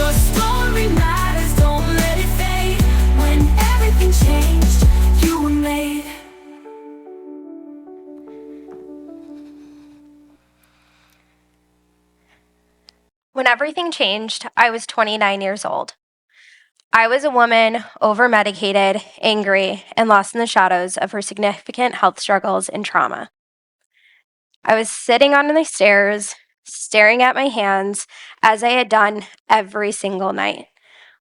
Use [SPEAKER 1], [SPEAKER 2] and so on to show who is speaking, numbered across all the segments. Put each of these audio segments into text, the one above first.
[SPEAKER 1] Your story matters, don't let it fade. When everything changed, you were made.
[SPEAKER 2] When everything changed, I was 29 years old. I was a woman, over-medicated, angry, and lost in the shadows of her significant health struggles and trauma. I was sitting on the stairs, staring at my hands, as I had done every single night,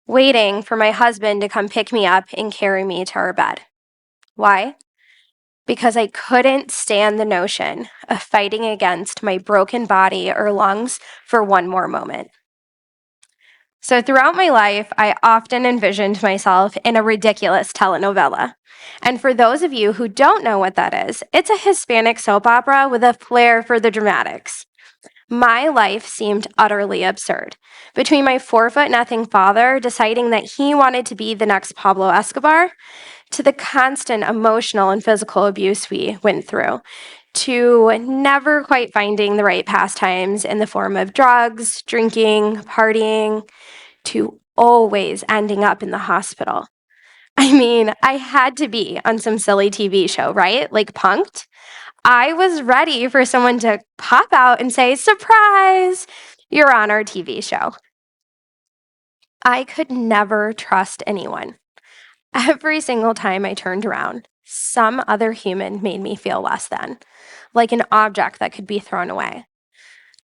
[SPEAKER 2] waiting for my husband to come pick me up and carry me to our bed. Why? Because I couldn't stand the notion of fighting against my broken body or lungs for one more moment. So throughout my life, I often envisioned myself in a ridiculous telenovela. And for those of you who don't know what that is, it's a Hispanic soap opera with a flair for the dramatics. My life seemed utterly absurd. Between my 4'0" father deciding that he wanted to be the next Pablo Escobar, to the constant emotional and physical abuse we went through, to never quite finding the right pastimes in the form of drugs, drinking, partying, to always ending up in the hospital. I mean, I had to be on some silly TV show, right? Like Punk'd. I was ready for someone to pop out and say, "Surprise, you're on our TV show." I could never trust anyone. Every single time I turned around, some other human made me feel less than, like an object that could be thrown away.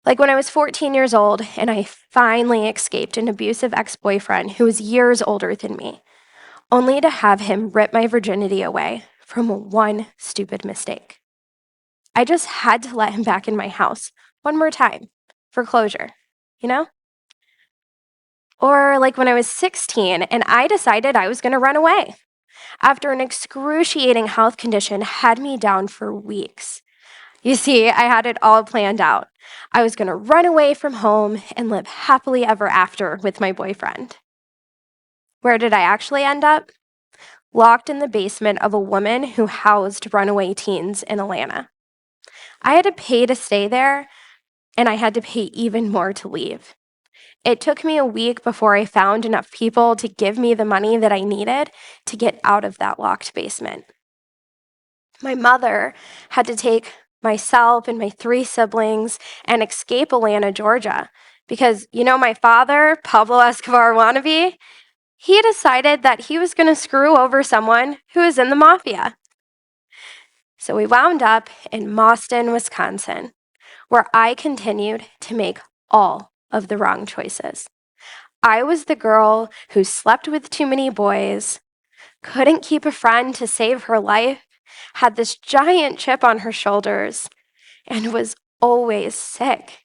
[SPEAKER 2] Like when I was 14 years old and I finally escaped an abusive ex-boyfriend who was years older than me, only to have him rip my virginity away from one stupid mistake. I just had to let him back in my house one more time for closure, you know? Or like when I was 16 and I decided I was going to run away after an excruciating health condition had me down for weeks. You see, I had it all planned out. I was going to run away from home and live happily ever after with my boyfriend. Where did I actually end up? Locked in the basement of a woman who housed runaway teens in Atlanta. I had to pay to stay there, and I had to pay even more to leave. It took me a week before I found enough people to give me the money that I needed to get out of that locked basement. My mother had to take myself and my 3 siblings and escape Atlanta, Georgia, because, my father, Pablo Escobar wannabe, he decided that he was going to screw over someone who was in the mafia. So we wound up in Mauston, Wisconsin, where I continued to make all of the wrong choices. I was the girl who slept with too many boys, couldn't keep a friend to save her life, had this giant chip on her shoulders, and was always sick.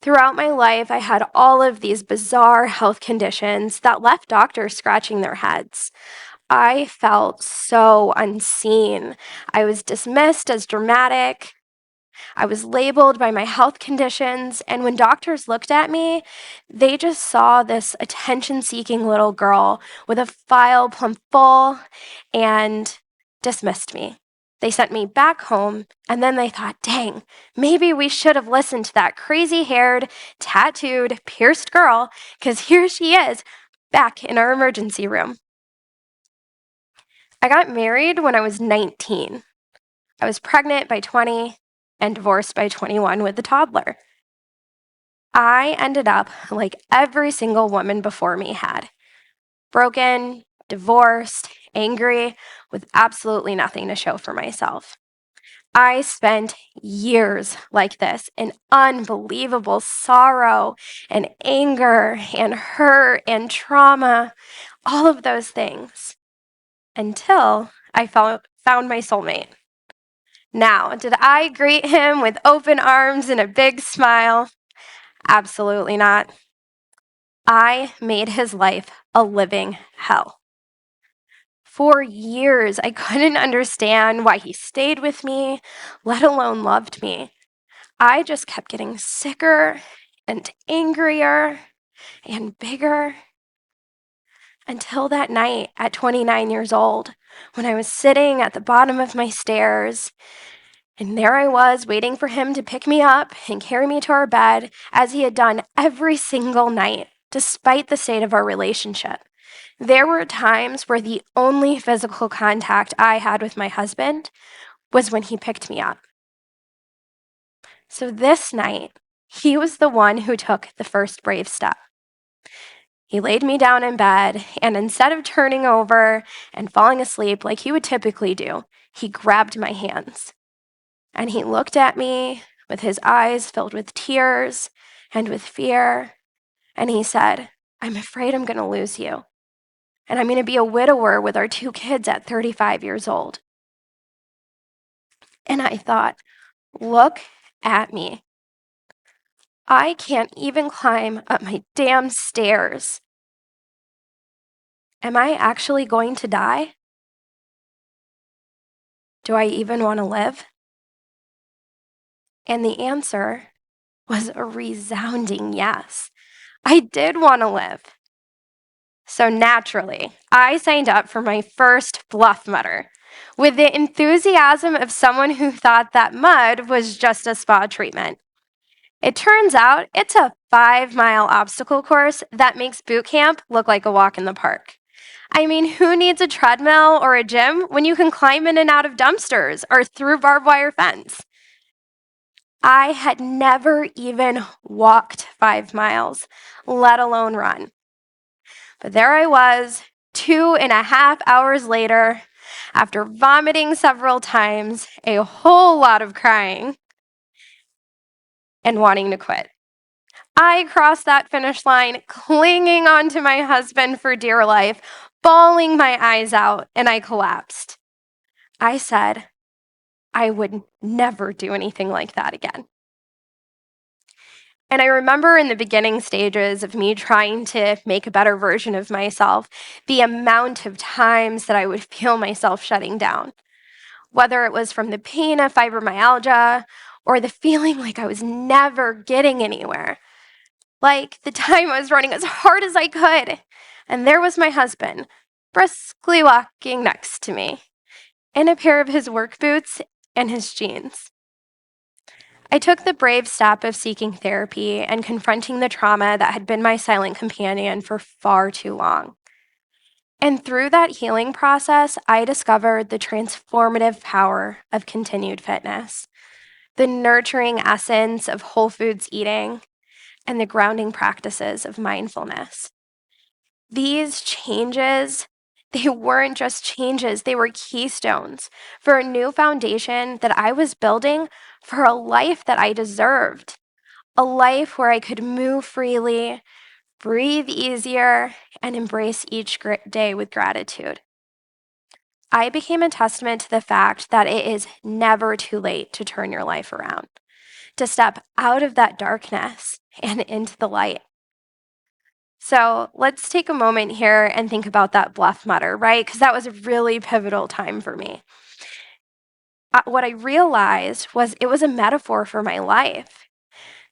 [SPEAKER 2] Throughout my life, I had all of these bizarre health conditions that left doctors scratching their heads. I felt so unseen. I was dismissed as dramatic. I was labeled by my health conditions, and when doctors looked at me, they just saw this attention-seeking little girl with a file plumb full and dismissed me. They sent me back home, and then they thought, dang, maybe we should have listened to that crazy-haired, tattooed, pierced girl, because here she is, back in our emergency room. I got married when I was 19. I was pregnant by 20 and divorced by 21 with a toddler. I ended up like every single woman before me had. Broken, divorced, angry, with absolutely nothing to show for myself. I spent years like this in unbelievable sorrow and anger and hurt and trauma, all of those things, until I found my soulmate. Now, did I greet him with open arms and a big smile? Absolutely not. I made his life a living hell. For years, I couldn't understand why he stayed with me, let alone loved me. I just kept getting sicker and angrier and bigger until that night at 29 years old when I was sitting at the bottom of my stairs. And there I was, waiting for him to pick me up and carry me to our bed, as he had done every single night despite the state of our relationship. There were times where the only physical contact I had with my husband was when he picked me up. So this night, he was the one who took the first brave step. He laid me down in bed, and instead of turning over and falling asleep like he would typically do, he grabbed my hands. And he looked at me with his eyes filled with tears and with fear, and he said, "I'm afraid I'm going to lose you. And I'm going to be a widower with our 2 kids at 35 years old." And I thought, look at me. I can't even climb up my damn stairs. Am I actually going to die? Do I even want to live? And the answer was a resounding yes. I did want to live. So naturally, I signed up for my first bluff mudder with the enthusiasm of someone who thought that mud was just a spa treatment. It turns out it's a 5-mile obstacle course that makes boot camp look like a walk in the park. I mean, who needs a treadmill or a gym when you can climb in and out of dumpsters or through barbed wire fence? I had never even walked 5 miles, let alone run. But there I was, 2.5 hours later, after vomiting several times, a whole lot of crying, and wanting to quit. I crossed that finish line, clinging onto my husband for dear life, bawling my eyes out, and I collapsed. I said I would never do anything like that again. And I remember in the beginning stages of me trying to make a better version of myself, the amount of times that I would feel myself shutting down, whether it was from the pain of fibromyalgia or the feeling like I was never getting anywhere. Like the time I was running as hard as I could, and there was my husband, briskly walking next to me, in a pair of his work boots and his jeans. I took the brave step of seeking therapy and confronting the trauma that had been my silent companion for far too long. And through that healing process, I discovered the transformative power of continued fitness, the nurturing essence of whole foods eating, and the grounding practices of mindfulness. These changes, they weren't just changes, they were keystones for a new foundation that I was building for a life that I deserved, a life where I could move freely, breathe easier, and embrace each day with gratitude. I became a testament to the fact that it is never too late to turn your life around, to step out of that darkness and into the light. So let's take a moment here and think about that bluff mutter, right? Because that was a really pivotal time for me. What I realized was it was a metaphor for my life.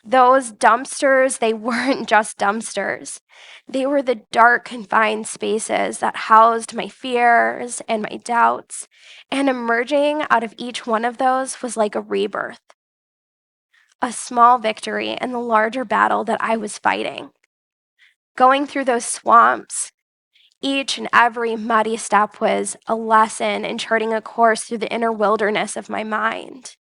[SPEAKER 2] Those dumpsters, they weren't just dumpsters. They were the dark, confined spaces that housed my fears and my doubts. And emerging out of each one of those was like a rebirth, a small victory in the larger battle that I was fighting. Going through those swamps, each and every muddy step was a lesson in charting a course through the inner wilderness of my mind.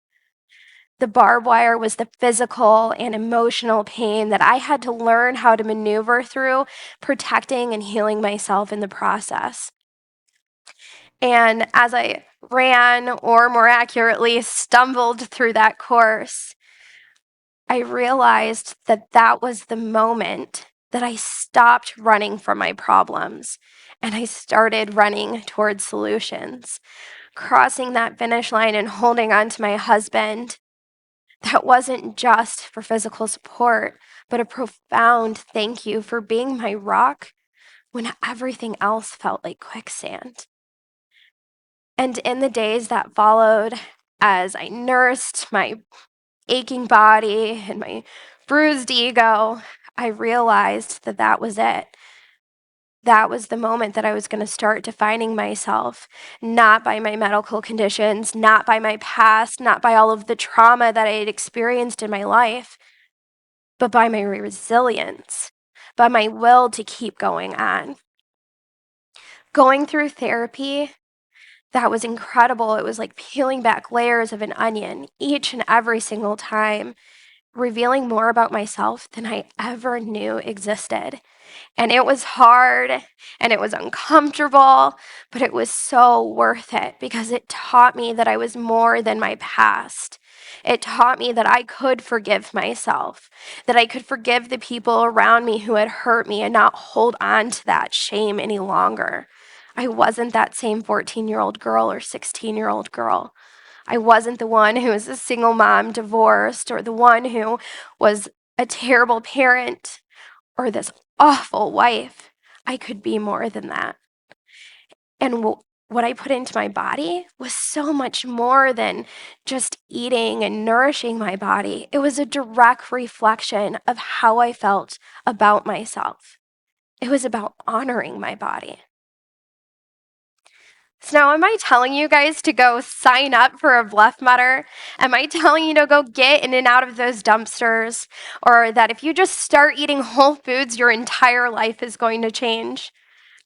[SPEAKER 2] The barbed wire was the physical and emotional pain that I had to learn how to maneuver through, protecting and healing myself in the process. And as I ran, or more accurately, stumbled through that course, I realized that that was the moment that I stopped running from my problems and I started running towards solutions. Crossing that finish line and holding on to my husband, that wasn't just for physical support, but a profound thank you for being my rock when everything else felt like quicksand. And in the days that followed, as I nursed my aching body and my bruised ego, I realized that that was it. That was the moment that I was going to start defining myself, not by my medical conditions, not by my past, not by all of the trauma that I had experienced in my life, but by my resilience, but my will to keep going on. Going through therapy, that was incredible. It was like peeling back layers of an onion each and every single time, revealing more about myself than I ever knew existed. And it was hard and it was uncomfortable, but it was so worth it because it taught me that I was more than my past. It taught me that I could forgive myself, that I could forgive the people around me who had hurt me and not hold on to that shame any longer. I wasn't that same 14-year-old girl or 16-year-old girl. I wasn't the one who was a single mom divorced or the one who was a terrible parent or this awful wife. I could be more than that. And what I put into my body was so much more than just eating and nourishing my body. It was a direct reflection of how I felt about myself. It was about honoring my body. So now, am I telling you guys to go sign up for a Bluff Mutter? Am I telling you to go get in and out of those dumpsters? Or that if you just start eating whole foods, your entire life is going to change?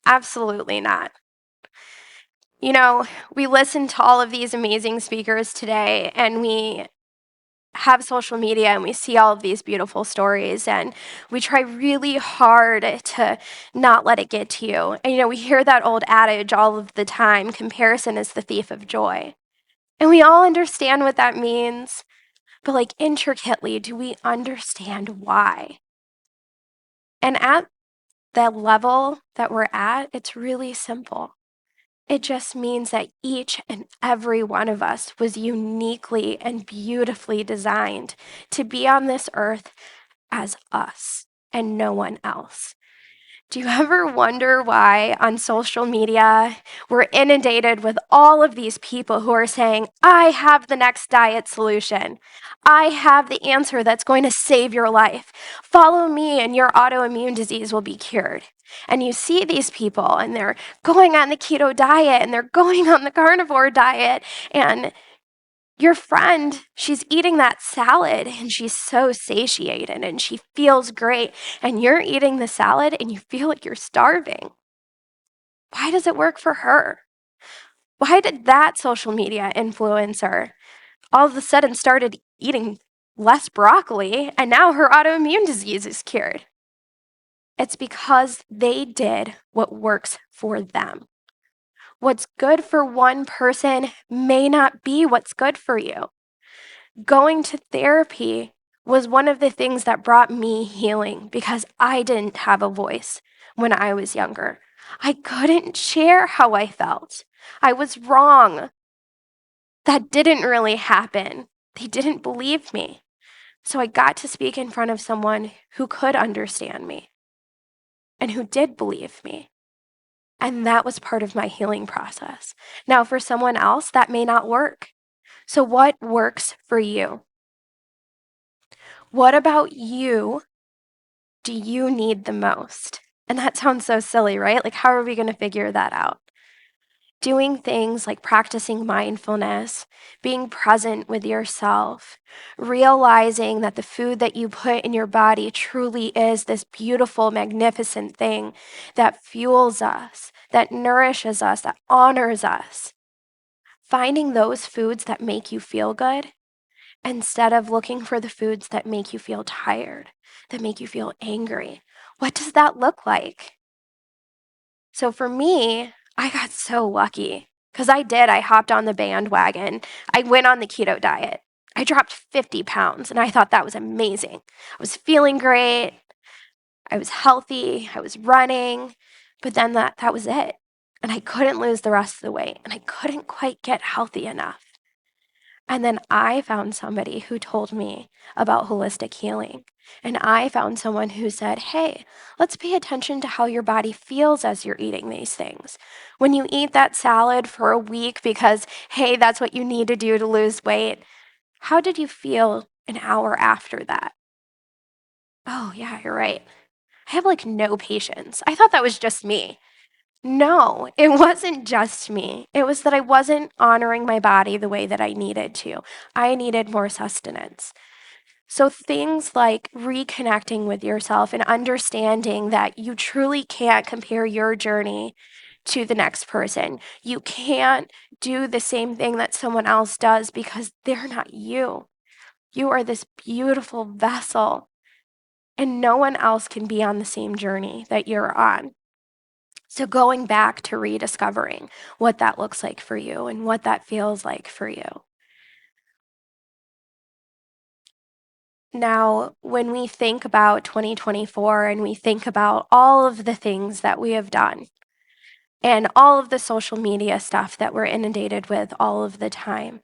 [SPEAKER 2] Absolutely not. You know, we listen to all of these amazing speakers today, and we have social media and we see all of these beautiful stories, and we try really hard to not let it get to you. And, you know, we hear that old adage all of the time, comparison is the thief of joy. And we all understand what that means, but like intricately, do we understand why? And at the level that we're at, it's really simple. It just means that each and every one of us was uniquely and beautifully designed to be on this earth as us and no one else. Do you ever wonder why on social media we're inundated with all of these people who are saying, I have the next diet solution. I have the answer that's going to save your life. Follow me and your autoimmune disease will be cured. And you see these people and they're going on the keto diet and they're going on the carnivore diet, and your friend, she's eating that salad and she's so satiated and she feels great. And you're eating the salad and you feel like you're starving. Why does it work for her? Why did that social media influencer all of a sudden started eating less broccoli and now her autoimmune disease is cured? It's because they did what works for them. What's good for one person may not be what's good for you. Going to therapy was one of the things that brought me healing because I didn't have a voice when I was younger. I couldn't share how I felt. I was wrong. That didn't really happen. They didn't believe me. So I got to speak in front of someone who could understand me and who did believe me. And that was part of my healing process. Now, for someone else, that may not work. So, what works for you? What about you do you need the most? And that sounds so silly, right? Like, how are we going to figure that out? Doing things like practicing mindfulness, being present with yourself, realizing that the food that you put in your body truly is this beautiful, magnificent thing that fuels us, that nourishes us, that honors us. Finding those foods that make you feel good instead of looking for the foods that make you feel tired, that make you feel angry. What does that look like? So for me, I got so lucky because I hopped on the bandwagon. I went on the keto diet. I dropped 50 pounds and I thought that was amazing. I was feeling great. I was healthy. I was running. But then that was it. And I couldn't lose the rest of the weight and I couldn't quite get healthy enough. And then I found somebody who told me about holistic healing. And I found someone who said, hey, let's pay attention to how your body feels as you're eating these things. When you eat that salad for a week because, hey, that's what you need to do to lose weight, how did you feel an hour after that? Oh, yeah, you're right. I have like no patience. I thought that was just me. No, it wasn't just me. It was that I wasn't honoring my body the way that I needed to. I needed more sustenance. So things like reconnecting with yourself and understanding that you truly can't compare your journey to the next person. You can't do the same thing that someone else does because they're not you. You are this beautiful vessel, and no one else can be on the same journey that you're on. So going back to rediscovering what that looks like for you and what that feels like for you. Now, when we think about 2024 and we think about all of the things that we have done and all of the social media stuff that we're inundated with all of the time,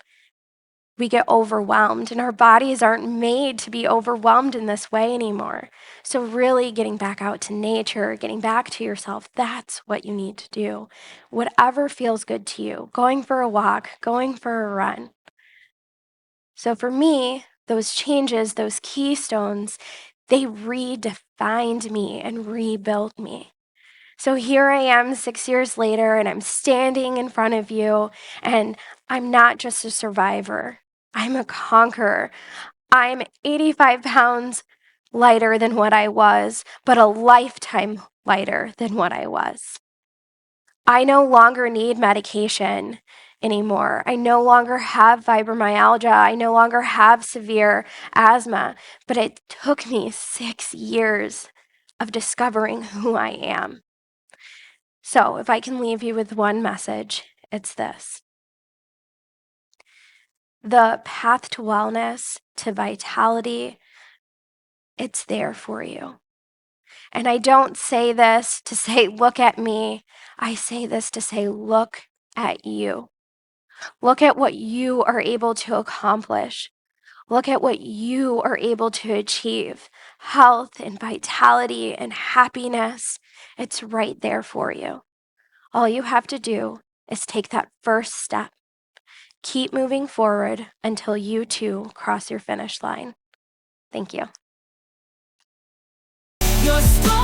[SPEAKER 2] we get overwhelmed, and our bodies aren't made to be overwhelmed in this way anymore. So really getting back out to nature, getting back to yourself, that's what you need to do. Whatever feels good to you, going for a walk, going for a run. So for me, those changes, those keystones, they redefined me and rebuilt me. So here I am 6 years later, and I'm standing in front of you, and I'm not just a survivor. I'm a conqueror. I'm 85 pounds lighter than what I was, but a lifetime lighter than what I was. I no longer need medication anymore. I no longer have fibromyalgia. I no longer have severe asthma, but it took me 6 years of discovering who I am. So, if I can leave you with one message, it's this: the path to wellness, to vitality, it's there for you. And I don't say this to say, look at me. I say this to say, look at you. Look at what you are able to accomplish. Look at what you are able to achieve. Health and vitality and happiness, it's right there for you. All you have to do is take that first step. Keep moving forward until you too cross your finish line. Thank you.
[SPEAKER 1] Your story